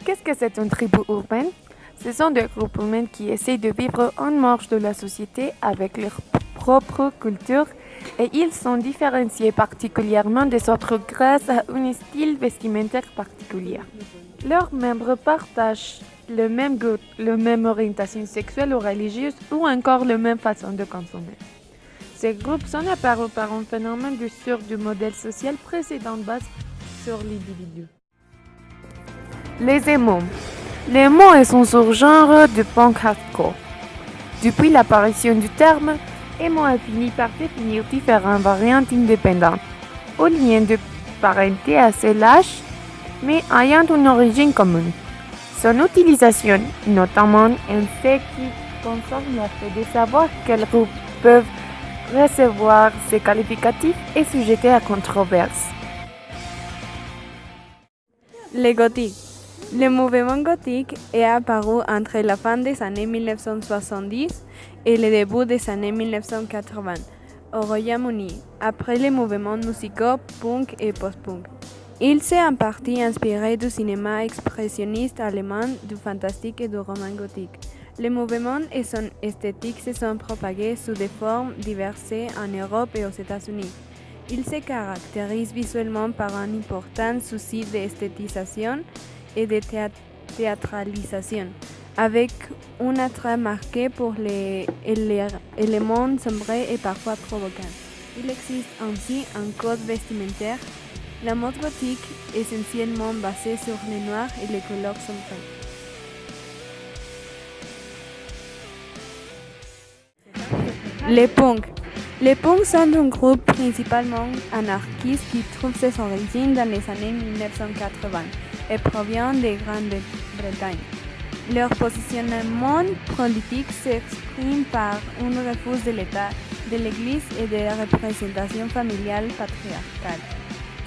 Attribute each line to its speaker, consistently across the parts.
Speaker 1: Qu'est-ce que c'est une tribu urbaine? Ce sont des groupes humains qui essaient de vivre en marge de la société avec leur propre culture et ils sont différenciés particulièrement des autres grâce à un style vestimentaire particulier. Leurs membres partagent le même goût, la même orientation sexuelle ou religieuse ou encore la même façon de consommer. Ces groupes sont apparus par un phénomène de sur du modèle social précédent basé sur l'individu. Les emo. L'emo est un sous-genre du punk hardcore. Depuis l'apparition du terme, emo a fini par définir différentes variantes indépendantes, aux liens de parenté assez lâches, mais ayant une origine commune. Son utilisation, notamment en ce qui concerne le fait de savoir quels groupes peuvent recevoir ces qualificatifs, est sujet à controverse.
Speaker 2: Les gothiques. Le mouvement gothique est apparu entre la fin des années 1970 et le début des années 1980 au Royaume-Uni, après les mouvements musicaux punk et post-punk. Il s'est en partie inspiré du cinéma expressionniste allemand, du fantastique et du roman gothique. Les mouvements et son esthétique se sont propagés sous des formes diverses en Europe et aux États-Unis. Il se caractérise visuellement par un important souci d'esthétisation et de théâtralisation, avec un attrait marqué pour les éléments sombres et parfois provoquants. Il existe ainsi un code vestimentaire. La mode gothique est essentiellement basée sur le noir et les couleurs sombres. Les punks. Les punks sont un groupe principalement anarchiste qui trouve ses origines dans les années 1980 et provient de Grande-Bretagne. Leur positionnement politique s'exprime par un refus de l'État, de l'Église et de la représentation familiale patriarcale.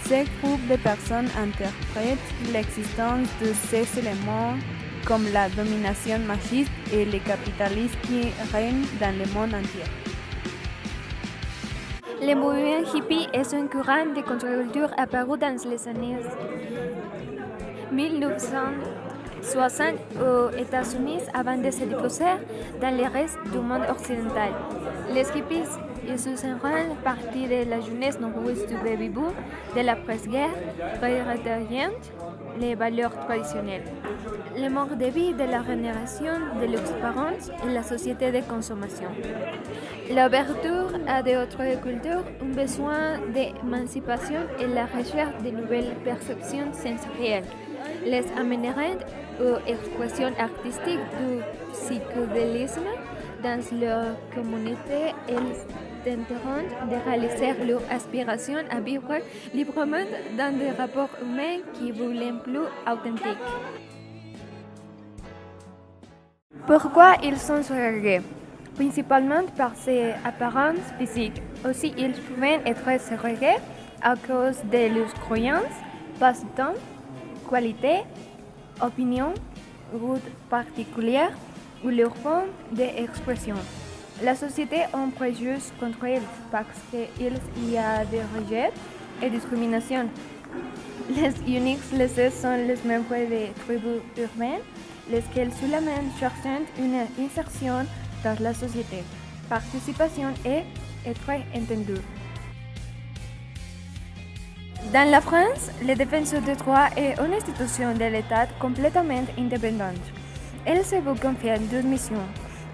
Speaker 2: Ces groupes de personnes interprètent l'existence de ces éléments comme la domination machiste et le capitalisme qui règne dans le monde entier.
Speaker 3: Le mouvement hippie est un courant de contre-culture apparu dans les années 1960 aux États-Unis avant de se diffuser dans le reste du monde occidental. Les hippies se seront partie de la jeunesse nourrice du baby-boom, de la presse-guerre, réitérinant les valeurs traditionnelles. Le mode de vie de la génération de leurs parents et la société de consommation. L'ouverture à d'autres cultures, un besoin d'émancipation et la recherche de nouvelles perceptions sensorielles les amèneront aux expressions artistiques du psychédélisme dans leur communauté. Elles tenteront de réaliser leur aspiration à vivre librement dans des rapports humains qui voulaient plus authentiques. Pourquoi ils sont ségrégés? Principalement par ses apparences physiques. Aussi, ils pouvaient être ségrégés à cause de leurs croyances, passe-temps, qualités, opinions, goûts particuliers ou leur forme d'expression. La société a un préjudice contre elles parce qu'il y a des rejets et discrimination. Les uniques lésés sont les membres des tribus urbaines, lesquels seulement cherchent une insertion dans la société, participation et être entendus. Dans la France, la défense des droits est une institution de l'État complètement indépendante. Elle se veut confier d'une mission,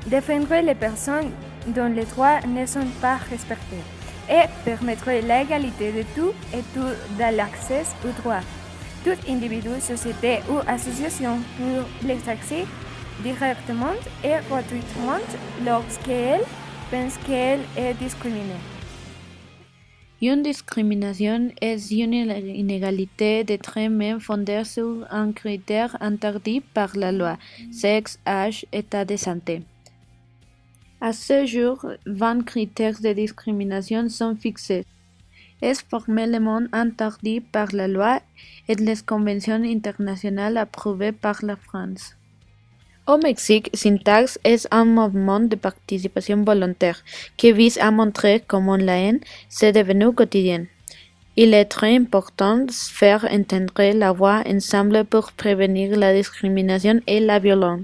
Speaker 3: défendre les personnes dont les droits ne sont pas respectés et permettre l'égalité de tous et tout dans l'accès aux droits. Tout individu, société ou association peut l'exercer directement et gratuitement lorsqu'elle pense qu'elle est discriminée.
Speaker 4: Une discrimination est une inégalité de traitement fondée sur un critère interdit par la loi, sexe, âge, état de santé. À ce jour, 20 critères de discrimination sont fixés. Est formellement interdit par la loi et les conventions internationales approuvées par la France. Au Mexique, Syntax est un mouvement de participation volontaire qui vise à montrer comment la haine s'est devenue quotidienne. Il est très important de faire entendre la voix ensemble pour prévenir la discrimination et la violence.